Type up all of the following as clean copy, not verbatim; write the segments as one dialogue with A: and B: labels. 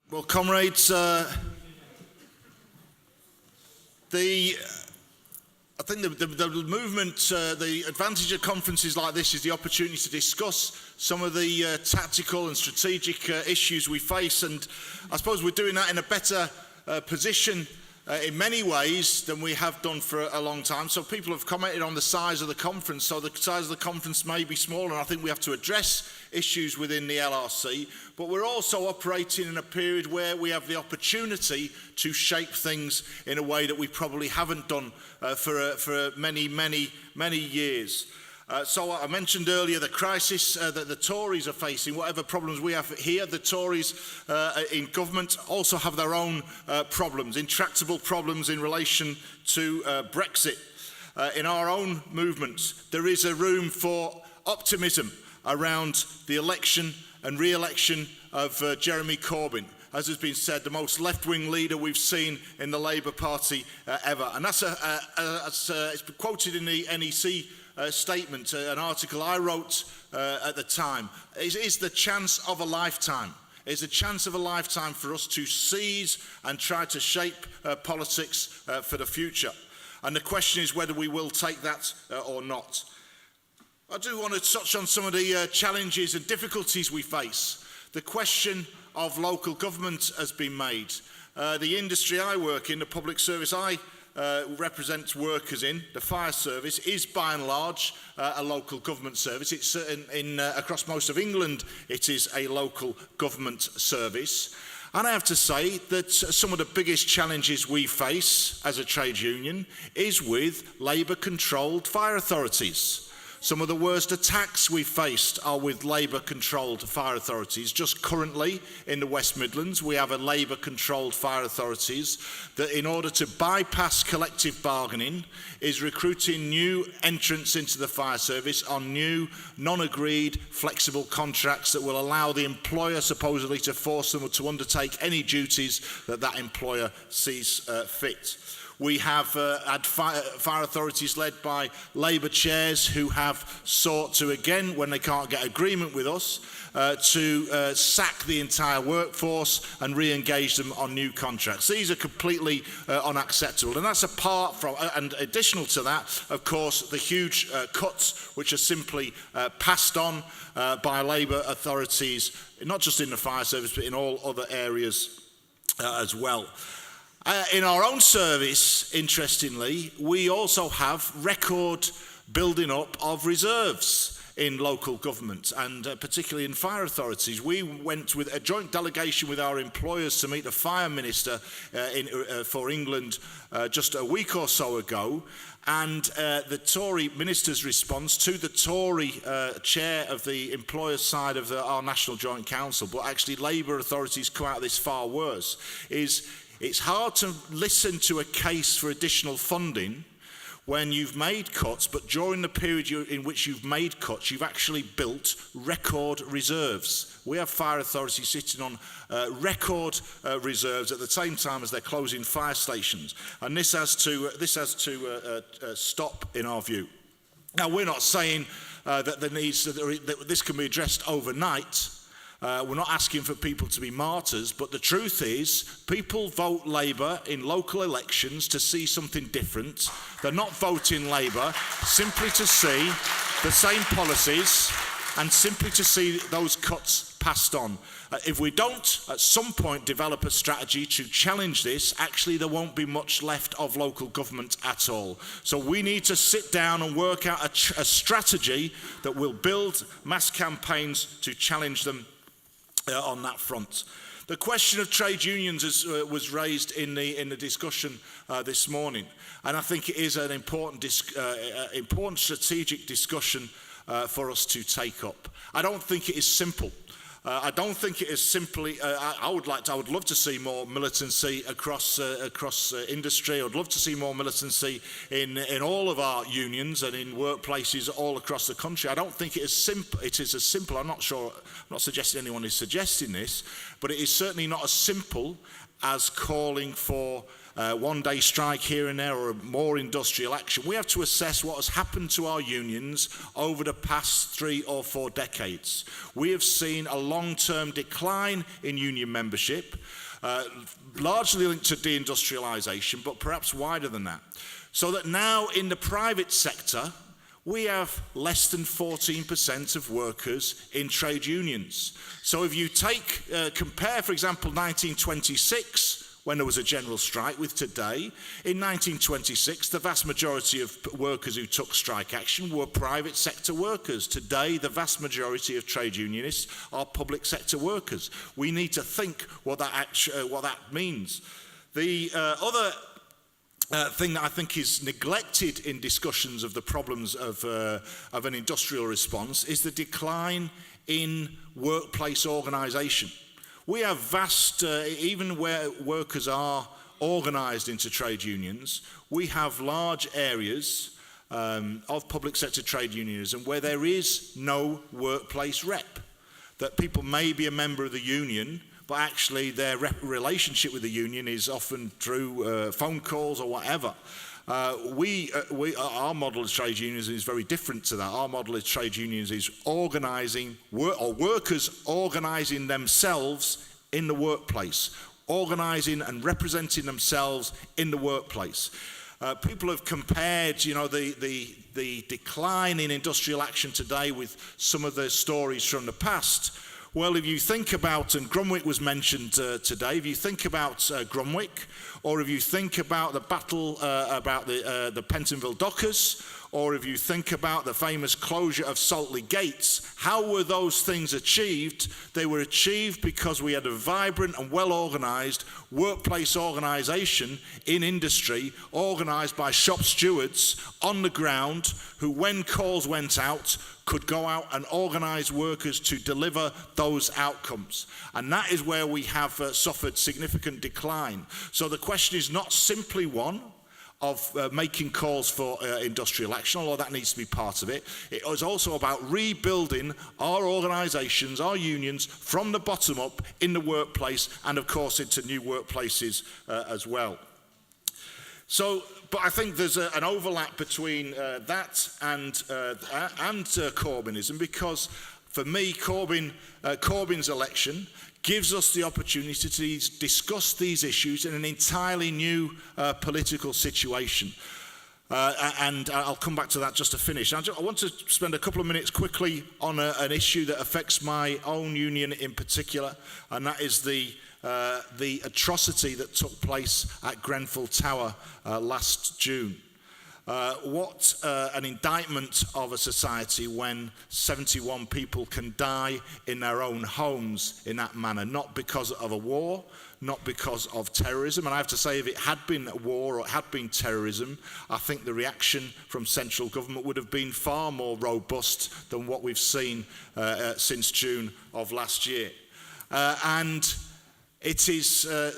A: Well, comrades, I think the movement, the advantage of conferences like this is the opportunity to discuss some of the tactical and strategic issues we face, and I suppose we're doing that in a better position in many ways than we have done for a long time. So people have commented on the size of the conference. So the size of the conference may be smaller, and I think we have to address issues within the LRC, but we're also operating in a period where we have the opportunity to shape things in a way that we probably haven't done for many years. So I mentioned earlier the crisis that the Tories are facing. Whatever problems we have here, the Tories in government also have their own problems, intractable problems in relation to Brexit. In our own movement, there is a room for optimism around the election and re-election of Jeremy Corbyn. As has been said, the most left-wing leader we've seen in the Labour Party ever. And that's it's quoted in the NEC statement, an article I wrote at the time. Is the chance of a lifetime. It's a chance of a lifetime for us to seize and try to shape politics for the future. And the question is whether we will take that or not. I do want to touch on some of the challenges and difficulties we face. The question of local government has been made. The industry I work in, the public service I represent workers in, the fire service, is by and large a local government service. It's across most of England, it is a local government service. And I have to say that some of the biggest challenges we face as a trade union is with Labour-controlled fire authorities. Some of the worst attacks we've faced are with Labour-controlled fire authorities. Just currently in the West Midlands, we have a Labour-controlled fire authorities that, in order to bypass collective bargaining, is recruiting new entrants into the fire service on new, non-agreed, flexible contracts that will allow the employer supposedly to force them to undertake any duties that that employer sees fit. We have had fire authorities led by Labour chairs who have sought to, again, when they can't get agreement with us, to sack the entire workforce and re-engage them on new contracts. These are completely unacceptable. And that's apart from, and additional to that, of course, the huge cuts which are simply passed on by Labour authorities, not just in the fire service, but in all other areas as well. In our own service, interestingly, we also have record building up of reserves in local government and particularly in fire authorities. We went with a joint delegation with our employers to meet the fire minister for England just a week or so ago, and the Tory minister's response to the Tory chair of the employers side of our National Joint Council, but actually Labour authorities come out of this far worse, is it's hard to listen to a case for additional funding when you've made cuts, but during the period in which you've made cuts, you've actually built record reserves. We have fire authorities sitting on record reserves at the same time as they're closing fire stations, and this has to stop, in our view. Now, we're not saying that this can be addressed overnight. We're not asking for people to be martyrs, but the truth is people vote Labour in local elections to see something different. They're not voting Labour simply to see the same policies and simply to see those cuts passed on. If we don't at some point develop a strategy to challenge this, actually there won't be much left of local government at all. So we need to sit down and work out a strategy that will build mass campaigns to challenge them on that front. The question of trade unions was raised in the discussion this morning, and I think it is an important strategic discussion for us to take up. I don't think it is simple. I don't think it is simply. I would love to see more militancy across industry. I'd love to see more militancy in all of our unions and in workplaces all across the country. I don't think it is simple. It is as simple. I'm not suggesting anyone is suggesting this, but it is certainly not as simple as calling for one-day strike here and there or more industrial action. We have to assess what has happened to our unions over the past 3 or 4 decades. We have seen a long-term decline in union membership, largely linked to deindustrialisation, but perhaps wider than that. So that now in the private sector, we have less than 14% of workers in trade unions. So if you compare, for example, 1926, when there was a general strike, with today, in 1926, the vast majority of workers who took strike action were private sector workers. Today, the vast majority of trade unionists are public sector workers. We need to think what that means. The other thing that I think is neglected in discussions of the problems of an industrial response is the decline in workplace organisation. We have vast, even where workers are organised into trade unions, we have large areas of public sector trade unionism where there is no workplace rep. That people may be a member of the union, but actually their relationship with the union is often through phone calls or whatever. Our model of trade unions is very different to that. Our model of trade unions is organising, or workers organising themselves in the workplace, organising and representing themselves in the workplace. People have compared, the decline in industrial action today with some of the stories from the past. Well, if you think about, and Grunwick was mentioned today, if you think about Grunwick, or if you think about the battle about the Pentonville Dockers, or if you think about the famous closure of Saltley Gates, how were those things achieved? They were achieved because we had a vibrant and well-organised workplace organisation in industry, organised by shop stewards on the ground, who, when calls went out, could go out and organise workers to deliver those outcomes. And that is where we have suffered significant decline. So the question is not simply one of making calls for industrial action, although that needs to be part of it. It is also about rebuilding our organisations, our unions, from the bottom up in the workplace, and of course into new workplaces as well. So, but I think there's an overlap between that and Corbynism, because for me, Corbyn's election gives us the opportunity to discuss these issues in an entirely new political situation. And I'll come back to that just to finish. I want to spend a couple of minutes quickly on an issue that affects my own union in particular, and that is the atrocity that took place at Grenfell Tower last June. What an indictment of a society when 71 people can die in their own homes in that manner, not because of a war, not because of terrorism. And I have to say, if it had been a war or it had been terrorism, I think the reaction from central government would have been far more robust than what we've seen since June of last year. And it is a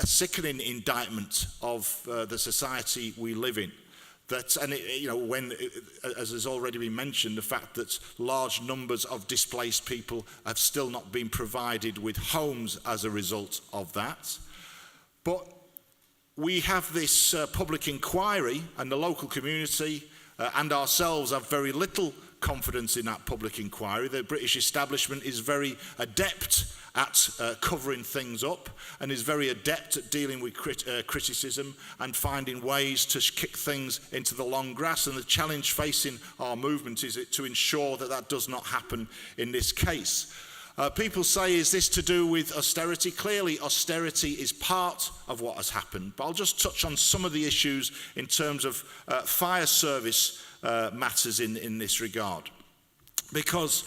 A: sickening indictment of the society we live in. That, and as has already been mentioned, the fact that large numbers of displaced people have still not been provided with homes as a result of that. But we have this public inquiry, and the local community and ourselves have very little confidence in that public inquiry. The British establishment is very adept at covering things up, and is very adept at dealing with criticism and finding ways to kick things into the long grass. And the challenge facing our movement is to ensure that that does not happen in this case. People say, is this to do with austerity? Clearly, austerity is part of what has happened. But I'll just touch on some of the issues in terms of fire service matters in this regard. Because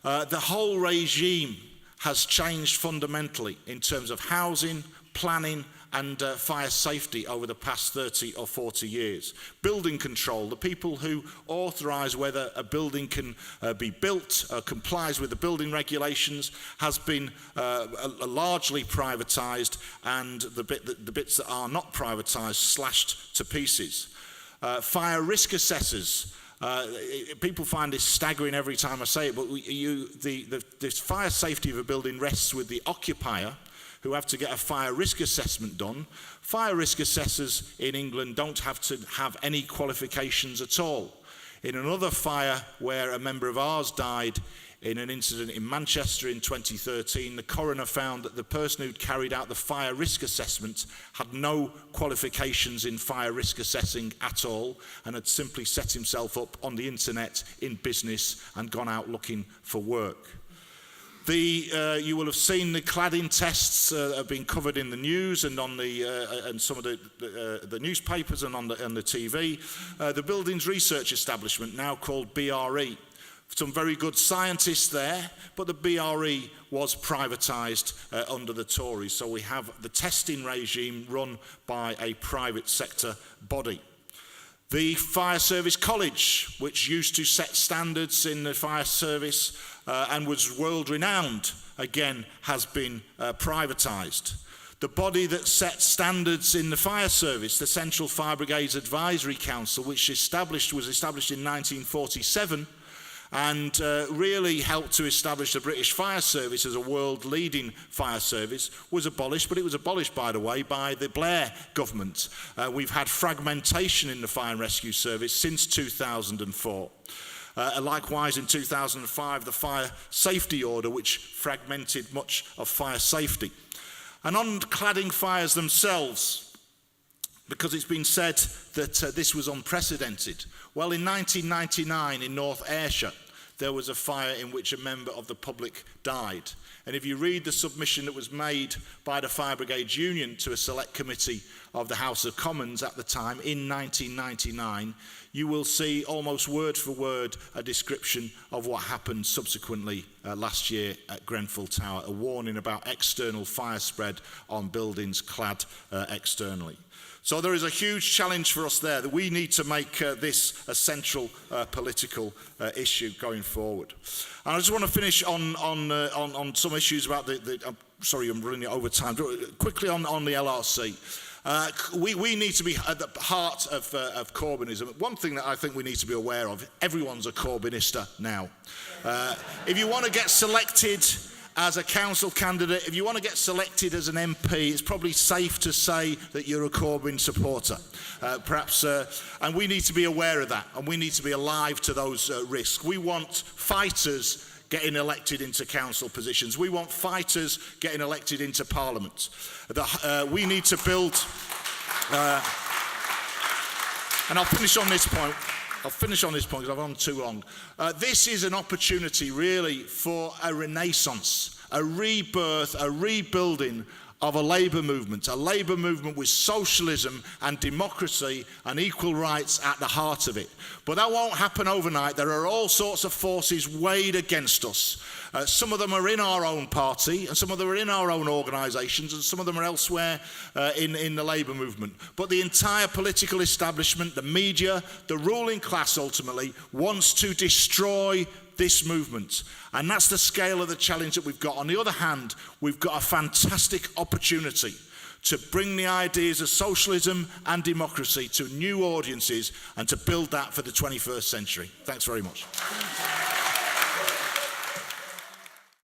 A: the whole regime has changed fundamentally in terms of housing, planning and fire safety over the past 30 or 40 years. Building control, the people who authorise whether a building can be built, complies with the building regulations, has been largely privatised, and the bits that are not privatised slashed to pieces. Fire risk assessors. People find this staggering every time I say it, but the fire safety of a building rests with the occupier, who have to get a fire risk assessment done. Fire risk assessors in England don't have to have any qualifications at all. In another fire where a member of ours died in an incident in Manchester in 2013, the coroner found that the person who'd carried out the fire risk assessment had no qualifications in fire risk assessing at all and had simply set himself up on the internet in business and gone out looking for work. You will have seen the cladding tests have been covered in the news and on and some of the newspapers and on the TV. The Buildings Research Establishment, now called BRE, some very good scientists there, but the BRE was privatised under the Tories. So we have the testing regime run by a private sector body. The Fire Service College, which used to set standards in the fire service and was world renowned, again has been privatised. The body that sets standards in the fire service, the Central Fire Brigades Advisory Council, which was established in 1947, and really helped to establish the British Fire Service as a world-leading fire service, was abolished, but it was abolished, by the way, by the Blair government. We've had fragmentation in the Fire and Rescue Service since 2004. Likewise, in 2005, the Fire Safety Order, which fragmented much of fire safety. And on cladding fires themselves, because it's been said that this was unprecedented. Well, in 1999 in North Ayrshire, there was a fire in which a member of the public died. And if you read the submission that was made by the Fire Brigades Union to a select committee of the House of Commons at the time in 1999, you will see almost word for word a description of what happened subsequently last year at Grenfell Tower, a warning about external fire spread on buildings clad externally. So there is a huge challenge for us there, that we need to make this a central political issue going forward. And I just want to finish on some issues about I'm sorry, I'm running over time. Quickly on the LRC. We need to be at the heart of Corbynism. One thing that I think we need to be aware of, everyone's a Corbynista now. If you want to get selected as a council candidate, if you want to get selected as an MP, it's probably safe to say that you're a Corbyn supporter. And we need to be aware of that, and we need to be alive to those risks. We want fighters getting elected into council positions. We want fighters getting elected into Parliament. We need to build, and I'll finish on this point. Because I've gone too long. This is an opportunity really for a renaissance, a rebirth, a rebuilding of a labour movement with socialism and democracy and equal rights at the heart of it. But that won't happen overnight. There are all sorts of forces weighed against us. Some of them are in our own party, and some of them are in our own organisations, and some of them are elsewhere in the labour movement. But the entire political establishment, the media, the ruling class ultimately, wants to destroy this movement. And that's the scale of the challenge that we've got. On the other hand, we've got a fantastic opportunity to bring the ideas of socialism and democracy to new audiences and to build that for the 21st century. Thanks very much.